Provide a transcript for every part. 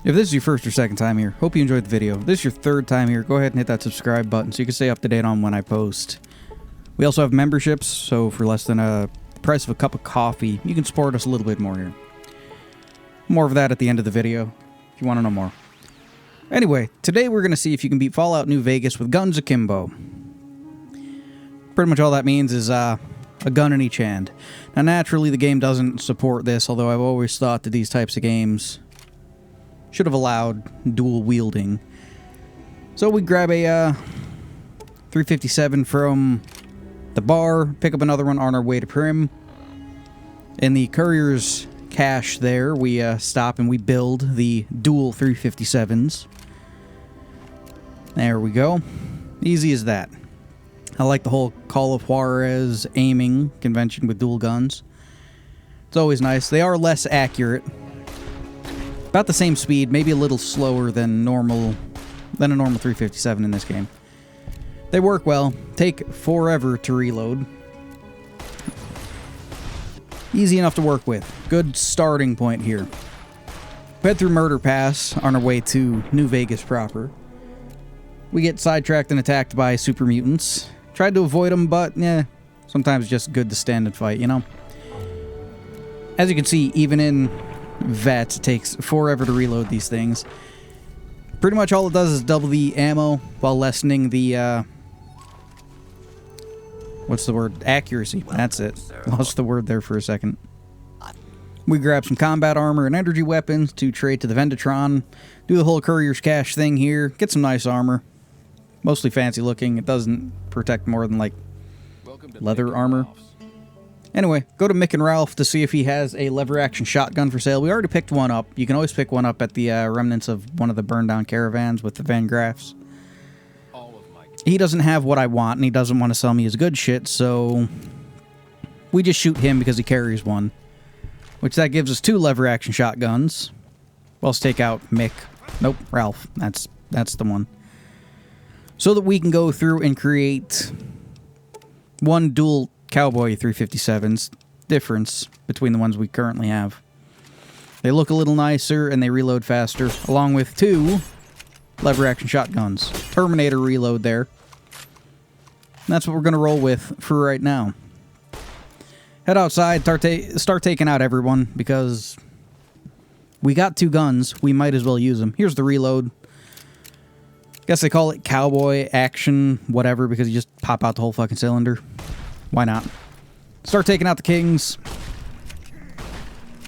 If this is your first or second time here, hope you enjoyed the video. If this is your third time here, go ahead and hit that subscribe button so you can stay up to date on when I post. We also have memberships, so for less than a price of a cup of coffee, you can support us a little bit more here. More of that at the end of the video, if you want to know more. Anyway, today we're going to see if you can beat Fallout New Vegas with Guns Akimbo. Pretty much all that means is a gun in each hand. Now naturally the game doesn't support this, although I've always thought that these types of games should have allowed dual wielding. So we grab a 357 from the bar, pick up another one on our way to Prim. In the courier's cache there, we stop and we build the dual 357s. There we go. Easy as that. I like the whole Call of Juarez aiming convention with dual guns. It's always nice. They are less accurate. About the same speed, maybe a little slower than a normal 357 in this game. They work well. Take forever to reload. Easy enough to work with. Good starting point here. We head through Murder Pass on our way to New Vegas proper. We get sidetracked and attacked by super mutants. Tried to avoid them, but sometimes just good to stand and fight, you know? As you can see, even in VET, it takes forever to reload these things. Pretty much all it does is double the ammo while lessening the, what's the word? Accuracy. That's it. Lost the word there for a second. We grab some combat armor and energy weapons to trade to the Vendatron. Do the whole courier's cache thing here. Get some nice armor. Mostly fancy looking. It doesn't protect more than, like, leather armor. Anyway, go to Mick and Ralph to see if he has a lever-action shotgun for sale. We already picked one up. You can always pick one up at the remnants of one of the burned-down caravans with the Van Graffs. He doesn't have what I want, and he doesn't want to sell me his good shit, so we just shoot him because he carries one. Which that gives us 2 lever-action shotguns. Well, let's take out Mick. Nope, Ralph. That's the one. So that we can go through and create one dual Cowboy 357s. Difference between the ones we currently have. They look a little nicer and they reload faster, along with 2 lever-action shotguns. Terminator reload there. And that's what we're going to roll with for right now. Head outside, start taking out everyone, because we got 2 guns. We might as well use them. Here's the reload. Guess they call it cowboy action, whatever, because you just pop out the whole fucking cylinder. Why not? Start taking out the kings.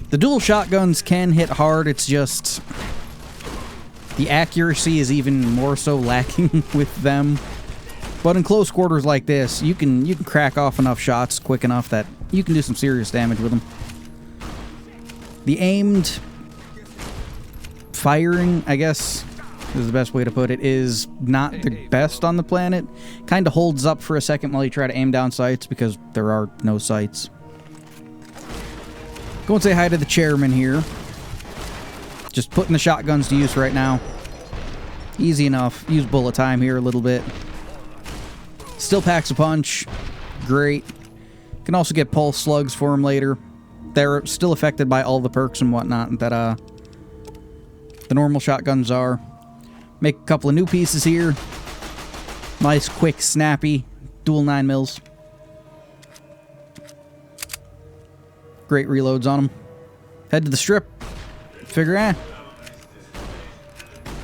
The dual shotguns can hit hard, it's just the accuracy is even more so lacking with them. But in close quarters like this, you can crack off enough shots quick enough that you can do some serious damage with them. The aimed firing, I guess, is the best way to put it, is not the best on the planet. Kind of holds up for a second while you try to aim down sights because there are no sights. Go and say hi to the chairman here. Just putting the shotguns to use right now. Easy enough. Use bullet time here a little bit. Still packs a punch. Great. Can also get pulse slugs for them later. They're still affected by all the perks and whatnot that the normal shotguns are. Make a couple of new pieces here. Nice, quick, snappy, dual 9mm. Great reloads on them. Head to the strip. Figure,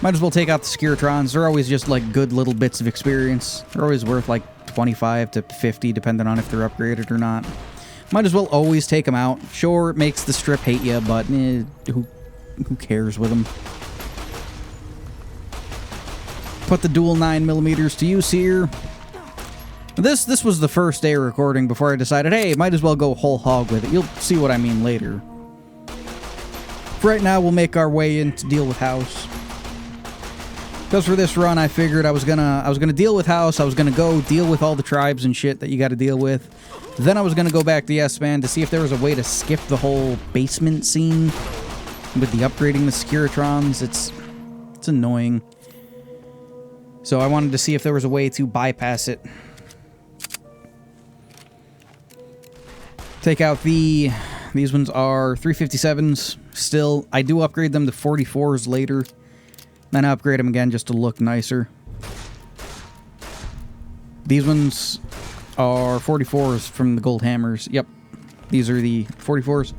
might as well take out the Securitrons. They're always just like good little bits of experience. They're always worth like 25 to 50, depending on if they're upgraded or not. Might as well always take them out. Sure, it makes the strip hate you, but who cares with them? Put the dual 9mm to use here. This was the first day of recording before I decided, hey, might as well go whole hog with it. You'll see what I mean later. For right now, we'll make our way in to deal with house. Because for this run, I figured I was gonna deal with house. I was gonna go deal with all the tribes and shit that you got to deal with. Then I was gonna go back to S-Man to see if there was a way to skip the whole basement scene with the upgrading the Securitrons. It's annoying. So I wanted to see if there was a way to bypass it. Take out these ones are 357s. Still, I do upgrade them to 44s later. Then I upgrade them again just to look nicer. These ones are 44s from the gold hammers. Yep, these are the 44s.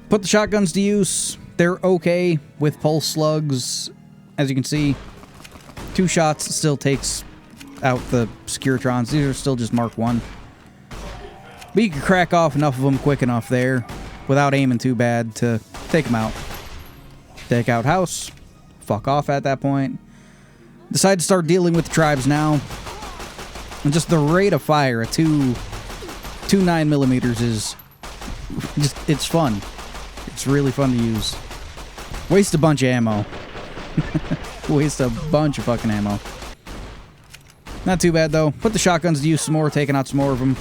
Put the shotguns to use. They're okay with pulse slugs. As you can see, 2 shots still takes out the Securitrons. These are still just Mark 1. But you can crack off enough of them quick enough there without aiming too bad to take them out. Take out house. Fuck off at that point. Decide to start dealing with the tribes now. And just the rate of fire at 2 9mm is just, it's fun. It's really fun to use. Waste a bunch of ammo. Waste a bunch of fucking ammo. Not too bad though. Put the shotguns to use some more, taking out some more of them.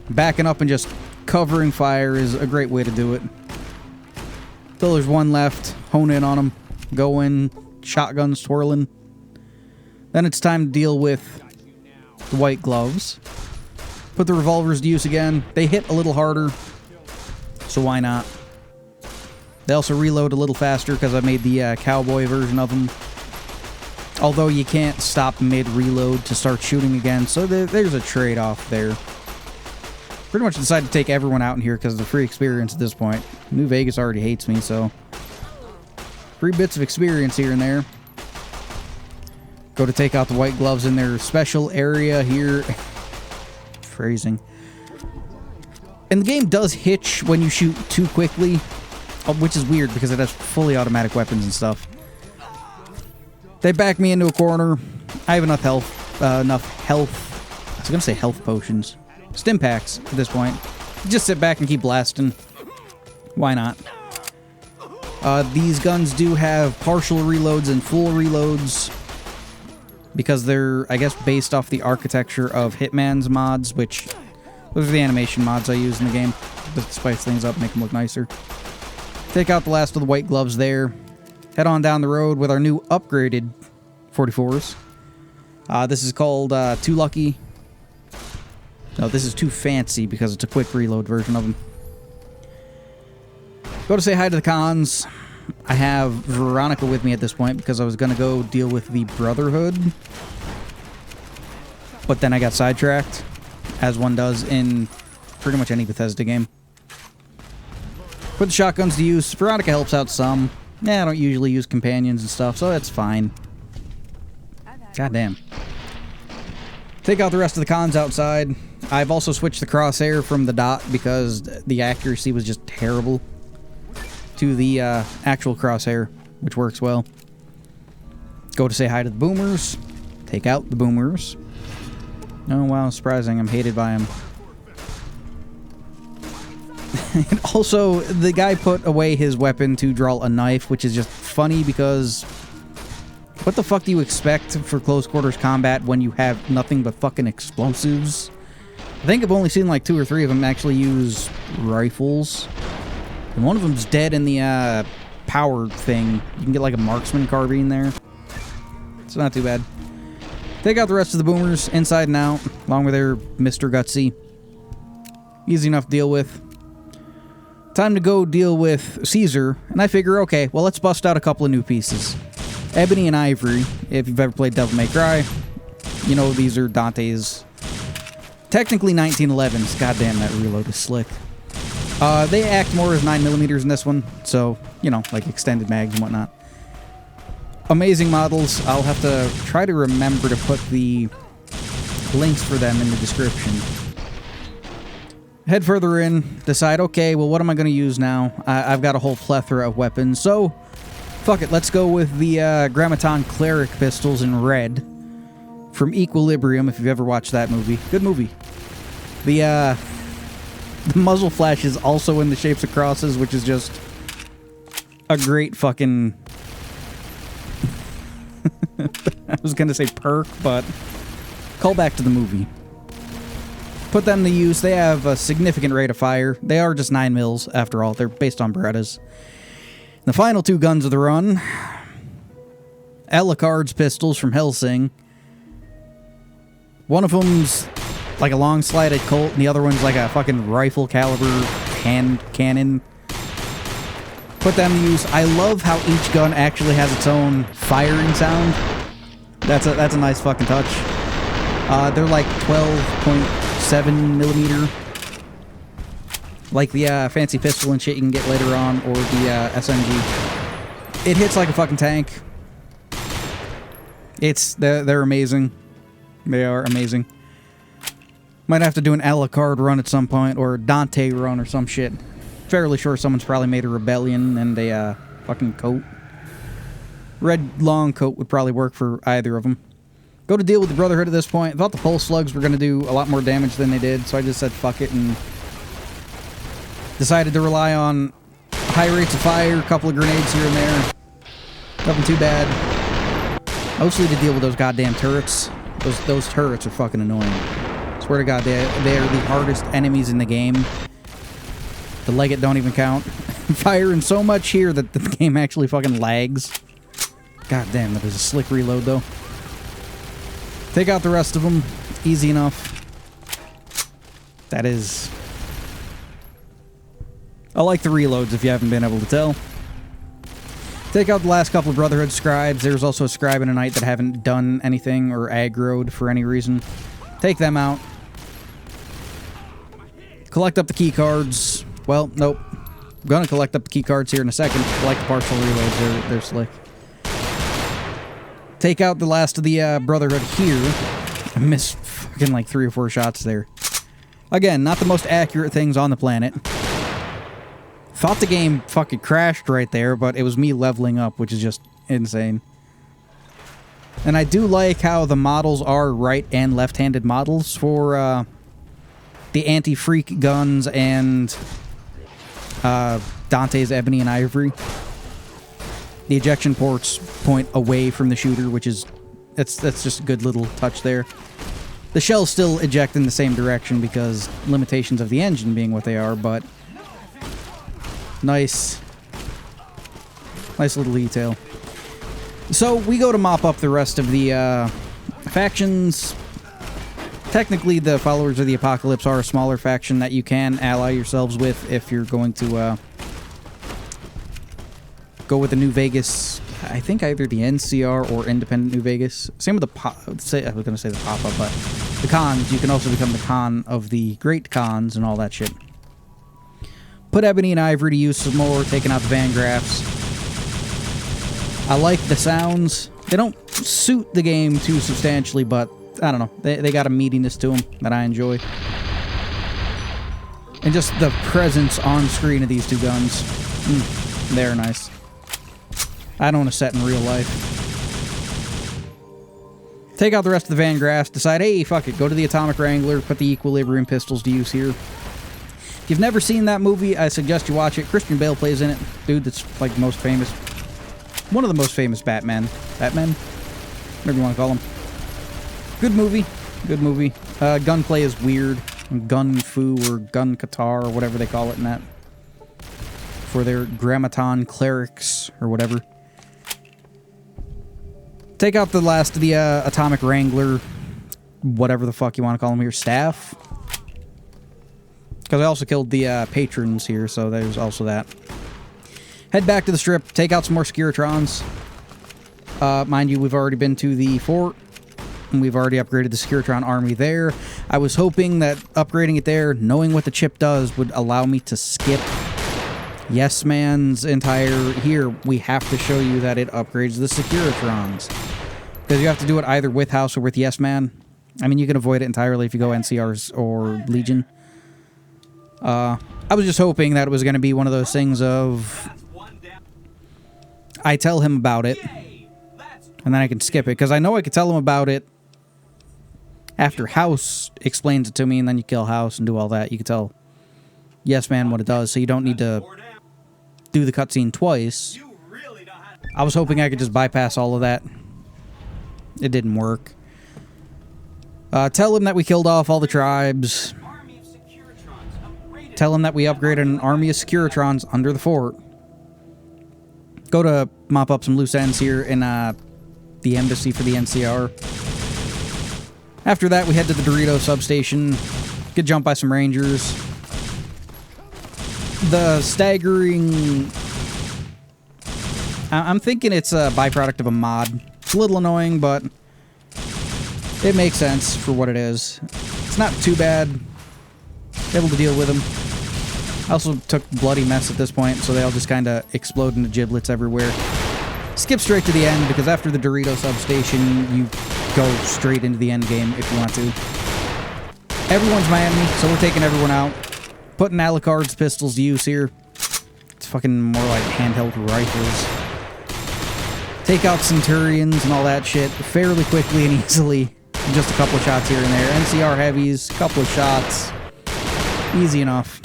Backing up and just covering fire is a great way to do it. Till there's one left, hone in on them, go in, shotguns twirling. Then it's time to deal with the white gloves. Put the revolvers to use again. They hit a little harder, so why not? They also reload a little faster because I made the cowboy version of them. Although you can't stop mid-reload to start shooting again, so there's a trade-off there. Pretty much decided to take everyone out in here because of the free experience at this point. New Vegas already hates me, so... free bits of experience here and there. Go to take out the white gloves in their special area here. Phrasing. And the game does hitch when you shoot too quickly, which is weird because it has fully automatic weapons and stuff. They back me into a corner. I have enough health. I was gonna say health potions. Stim packs at this point. Just sit back and keep blasting. Why not? These guns do have partial reloads and full reloads because they're, I guess, based off the architecture of Hitman's mods, which those are the animation mods I use in the game to spice things up, make them look nicer. Take out the last of the white gloves there. Head on down the road with our new upgraded 44s. This is called Too Lucky. No, this is Too Fancy because it's a quick reload version of them. Go to say hi to the cons. I have Veronica with me at this point because I was going to go deal with the Brotherhood. But then I got sidetracked, as one does in pretty much any Bethesda game. Put the shotguns to use. Veronica helps out some. Yeah, I don't usually use companions and stuff, so that's fine. Goddamn. Take out the rest of the cons outside. I've also switched the crosshair from the dot because the accuracy was just terrible to the actual crosshair, which works well. Go to say hi to the boomers. Take out the boomers. Oh, wow, surprising. I'm hated by them. And also, the guy put away his weapon to draw a knife, which is just funny because what the fuck do you expect for close quarters combat when you have nothing but fucking explosives? I think I've only seen like 2 or 3 of them actually use rifles. And one of them's dead in the power thing. You can get like a marksman carbine there. It's not too bad. Take out the rest of the boomers inside and out, along with their Mr. Gutsy. Easy enough to deal with. Time to go deal with Caesar, and I figure, okay, well, let's bust out a couple of new pieces. Ebony and Ivory, if you've ever played Devil May Cry, you know these are Dante's, technically 1911s. Goddamn, that reload is slick. They act more as 9mm in this one, so, you know, like extended mags and whatnot. Amazing models. I'll have to try to remember to put the links for them in the description. Head further in, decide, okay, well, what am I going to use now? I've got a whole plethora of weapons, so fuck it, let's go with the Grammaton Cleric pistols in red from Equilibrium, if you've ever watched that movie. Good movie. The muzzle flash is also in the shapes of crosses, which is just a great fucking... I was going to say perk, but call back to the movie. Put them to use. They have a significant rate of fire. They are just 9mm, after all. They're based on Berettas. The final 2 guns of the run. Alucard's pistols from Helsing. One of them's like a long-slided Colt, and the other one's like a fucking rifle caliber hand cannon. Put them to use. I love how each gun actually has its own firing sound. That's a nice fucking touch. They're like 12.7 millimeter. Like the fancy pistol and shit you can get later on, or the SMG. It hits like a fucking tank. They're amazing. They are amazing. Might have to do an Alucard run at some point, or a Dante run or some shit. Fairly sure someone's probably made a Rebellion and a fucking coat. Red long coat would probably work for either of them. Go to deal with the Brotherhood at this point. I thought the pulse slugs were going to do a lot more damage than they did, so I just said fuck it and decided to rely on high rates of fire, a couple of grenades here and there. Nothing too bad. Mostly to deal with those goddamn turrets. Those turrets are fucking annoying. Swear to God, they are the hardest enemies in the game. The Leggett don't even count. Firing so much here that the game actually fucking lags. God damn, that was a slick reload though. Take out the rest of them. Easy enough. That is... I like the reloads if you haven't been able to tell. Take out the last couple of Brotherhood scribes. There's also a scribe and a knight that haven't done anything or aggroed for any reason. Take them out. Collect up the key cards. Well, nope. I'm gonna collect up the key cards here in a second. I like the partial reloads. They're slick. Take out the last of the Brotherhood here. I missed fucking like 3 or 4 shots there. Again, not the most accurate things on the planet. Thought the game fucking crashed right there, but it was me leveling up, which is just insane. And I do like how the models are right and left-handed models for the anti-freak guns and Dante's Ebony and Ivory. The ejection ports point away from the shooter, which is... that's just a good little touch there. The shells still eject in the same direction because limitations of the engine being what they are, but... Nice little detail. So, we go to mop up the rest of the factions. Technically, the Followers of the Apocalypse are a smaller faction that you can ally yourselves with if you're going to go with the New Vegas. I think either the NCR or Independent New Vegas. Same with the I was going to say the Papa, but the Khans. You can also become the Khan of the Great Khans and all that shit. Put Ebony and Ivory to use some more, taking out the Van Graffs. I like the sounds. They don't suit the game too substantially, but I don't know. They got a meatiness to them that I enjoy. And just the presence on screen of these two guns. They're nice. I don't want to set in real life. Take out the rest of the Van Graffs. Decide, hey, fuck it. Go to the Atomic Wrangler. Put the Equilibrium pistols to use here. If you've never seen that movie, I suggest you watch it. Christian Bale plays in it. Dude that's like the most famous. One of the most famous Batman. Batman? Whatever you want to call him. Good movie. Good movie. Gunplay is weird. Gun Fu or Gun Qatar or whatever they call it in that. For their Grammaton clerics or whatever. Take out the last of the Atomic Wrangler. Whatever the fuck you want to call them here. Staff. Because I also killed the patrons here, so there's also that. Head back to the strip, take out some more Securitrons. Mind you, we've already been to the fort, and we've already upgraded the Securitron army there. I was hoping that upgrading it there, knowing what the chip does, would allow me to skip Yes Man's entire... Here, we have to show you that it upgrades the Securitrons. Because you have to do it either with House or with Yes Man. I mean, you can avoid it entirely if you go NCRs or Legion. I was just hoping that it was going to be one of those things of... I tell him about it, and then I can skip it, because I know I could tell him about it after House explains it to me, and then you kill House and do all that. You can tell Yes Man what it does, so you don't need to do the cutscene twice. I was hoping I could just bypass all of that. It didn't work. Tell him that we killed off all the tribes. Tell him that we upgraded an army of Securitrons under the fort. Go to mop up some loose ends here in the embassy for the NCR. After that, we head to the Dorito substation. Get jumped by some Rangers. The staggering I'm thinking it's a byproduct of a mod. It's a little annoying, but it makes sense for what it is. It's not too bad. Able to deal with them. I also took bloody mess at this point, so they all just kind of explode into giblets everywhere. Skip straight to the end, because after the Dorito substation, you go straight into the end game if you want to. Everyone's my enemy, so we're taking everyone out. Putting Alucard's pistols to use here. It's fucking more like handheld rifles. Take out Centurions and all that shit fairly quickly and easily. Just a couple of shots here and there. NCR heavies, couple of shots. Easy enough.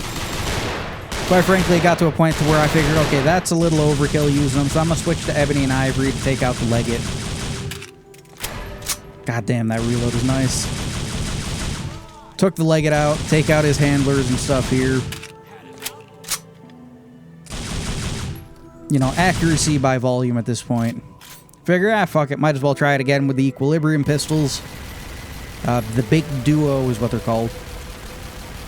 Quite frankly, it got to a point to where I figured, okay, that's a little overkill using them, so I'm going to switch to Ebony and Ivory to take out the Legate. God damn, that reload is nice. Took the Legate out, take out his handlers and stuff here. You know, accuracy by volume at this point. Figure, fuck it, might as well try it again with the Equilibrium pistols. The Big Duo is what they're called.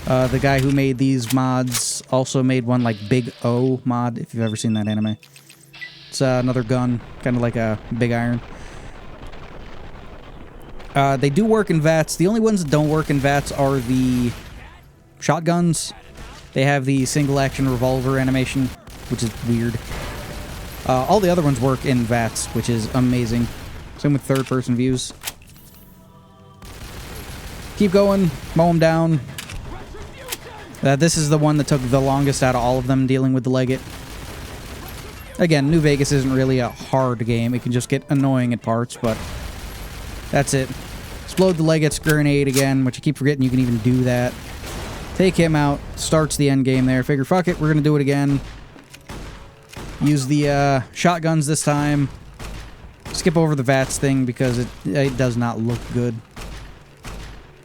The guy who made these mods also made one like Big O mod, if you've ever seen that anime. It's another gun, kind of like a big iron. They do work in VATS. The only ones that don't work in VATS are the shotguns. They have the single action revolver animation, which is weird. All the other ones work in VATS, which is amazing. Same with third person views. Keep going, mow them down. This is the one that took the longest out of all of them dealing with the Legate. Again, New Vegas isn't really a hard game. It can just get annoying at parts, but that's it. Explode the Legate's grenade again, which I keep forgetting you can even do that. Take him out. Starts the end game there. Figure, fuck it, we're going to do it again. Use the shotguns this time. Skip over the VATS thing because it does not look good.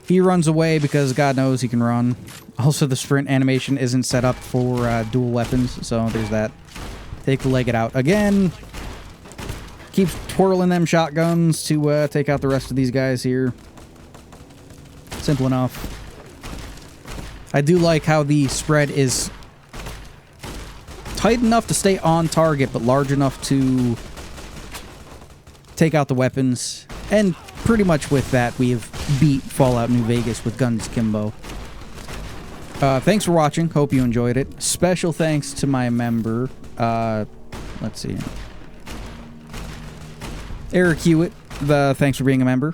He runs away because God knows he can run. Also, the sprint animation isn't set up for dual weapons, so there's that. Take the Legate out again. Keep twirling them shotguns to take out the rest of these guys here. Simple enough. I do like how the spread is tight enough to stay on target, but large enough to take out the weapons. And pretty much with that, we have beat Fallout New Vegas with Guns Akimbo. Thanks for watching. Hope you enjoyed it. Special thanks to my member. Let's see. Eric Hewitt. Thanks for being a member.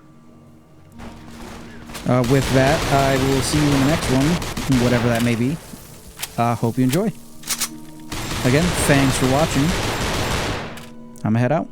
With that, I will see you in the next one, whatever that may be. Hope you enjoy. Again, thanks for watching. I'm gonna head out.